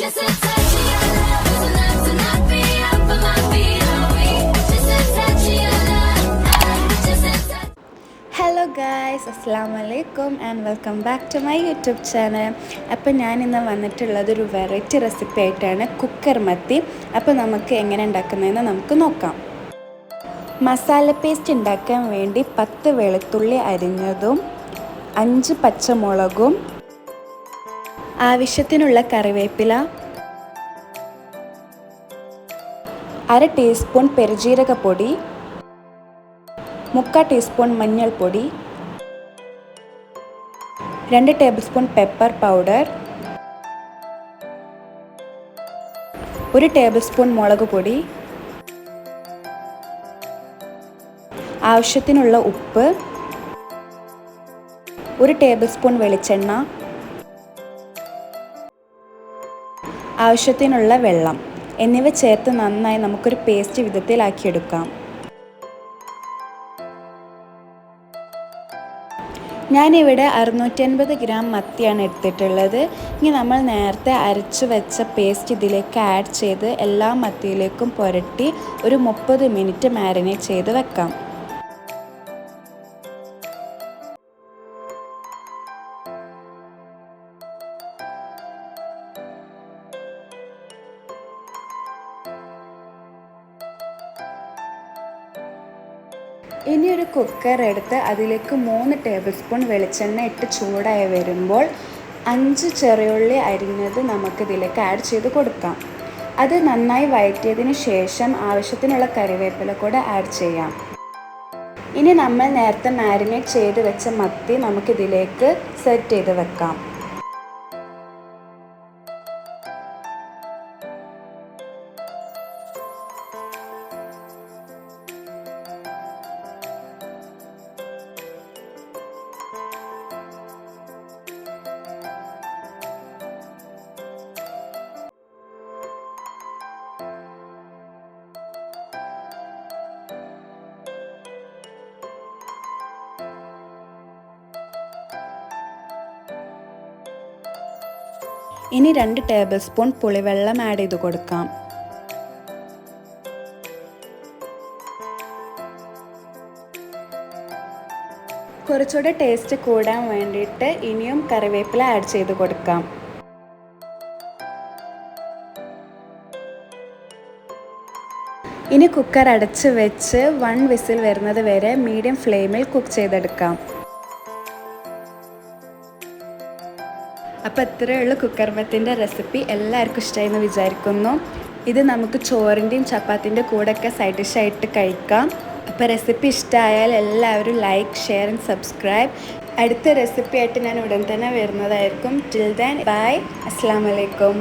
Just a touch of your love is enough to knock me off of my feet. Oh, just a touch of your love, just a touch. Hello guys, അസ്സലാമു അലൈക്കും and welcome back to my YouTube channel. അപ്പോൾ ഞാൻ ഇന്ന് വന്നിട്ടുള്ളത് ഒരു variety recipe ആയിട്ടാണ്, cooker മത്തി. അപ്പോൾ നമുക്ക് എങ്ങനെ ഉണ്ടാക്കുന്നതെന്ന് നമുക്ക് നോക്കാം. മസാല പേസ്റ്റ് ഉണ്ടാക്കാൻ വേണ്ടി 10 വെളുത്തുള്ളി അരിഞ്ഞതും 5 പച്ചമുളകും, ആവശ്യത്തിനുള്ള കറിവേപ്പില, 1/2 ടീസ്പൂൺ പെരുംജീരകപ്പൊടി, 3/4 ടീസ്പൂൺ മഞ്ഞൾപ്പൊടി, 2 table spoon pepper powder, 1 table spoon മുളക് പൊടി, ആവശ്യത്തിനുള്ള ഉപ്പ്, 1 ടേബിൾ സ്പൂൺ വെളിച്ചെണ്ണ, ആവശ്യത്തിനുള്ള വെള്ളം എന്നിവ ചേർത്ത് നന്നായി നമുക്കൊരു പേസ്റ്റ് വിധത്തിലാക്കിയെടുക്കാം. ഞാനിവിടെ 650 ഗ്രാം മത്തിയാണ് എടുത്തിട്ടുള്ളത്. ഇനി നമ്മൾ നേരത്തെ അരച്ച് വെച്ച പേസ്റ്റ് ഇതിലേക്ക് ആഡ് ചെയ്ത് എല്ലാ മത്തിയിലേക്കും പുരട്ടി ഒരു 30 മിനിറ്റ് മാരിനേറ്റ് ചെയ്ത് വെക്കാം. ഇനി ഒരു കുക്കർ എടുത്ത് അതിലേക്ക് 3 ടേബിൾ സ്പൂൺ വെളിച്ചെണ്ണ ഇട്ട് ചൂടായി വരുമ്പോൾ 5 ചെറിയുള്ളി അരിഞ്ഞത് നമുക്കിതിലേക്ക് ആഡ് ചെയ്ത് കൊടുക്കാം. അത് നന്നായി വഴറ്റിയതിന് ശേഷം ആവശ്യത്തിനുള്ള കറിവേപ്പില കൂടെ ആഡ് ചെയ്യാം. ഇനി നമ്മൾ നേരത്തെ മാരിനേറ്റ് ചെയ്ത് വെച്ച മത്തി നമുക്കിതിലേക്ക് സെറ്റ് ചെയ്ത് വെക്കാം. ഇനി 2 ടേബിൾ സ്പൂൺ പുളിവെള്ളം ആഡ് ചെയ്ത് കൊടുക്കാം. കുറച്ചുകൂടെ ടേസ്റ്റ് കൂടാൻ വേണ്ടിയിട്ട് ഇനിയും കറിവേപ്പില ആഡ് ചെയ്ത് കൊടുക്കാം. ഇനി കുക്കർ അടച്ച് വെച്ച് 1 വിസിൽ വരുന്നത് വരെ മീഡിയം ഫ്ലെയിമിൽ കുക്ക് ചെയ്തെടുക്കാം. അപ്പോൾ ഇത്രയേ ഉള്ളൂ കുക്കർ മത്തിൻ്റെ റെസിപ്പി. എല്ലാവർക്കും ഇഷ്ടമായി എന്ന് വിചാരിക്കുന്നു. ഇത് നമുക്ക് ചോറിൻ്റെയും ചപ്പാത്തിൻ്റെ കൂടെയൊക്കെ സൈഡ് ഡിഷായിട്ട് കഴിക്കാം. അപ്പോൾ റെസിപ്പി ഇഷ്ടമായാൽ എല്ലാവരും ലൈക്ക്, ഷെയർ ആൻഡ് സബ്സ്ക്രൈബ്. അടുത്ത റെസിപ്പി ആയിട്ട് ഞാൻ ഉടൻ തന്നെ വരുന്നതായിരിക്കും. ടിൽ ദെൻ ബൈ, അസ്സലാമു അലൈക്കും.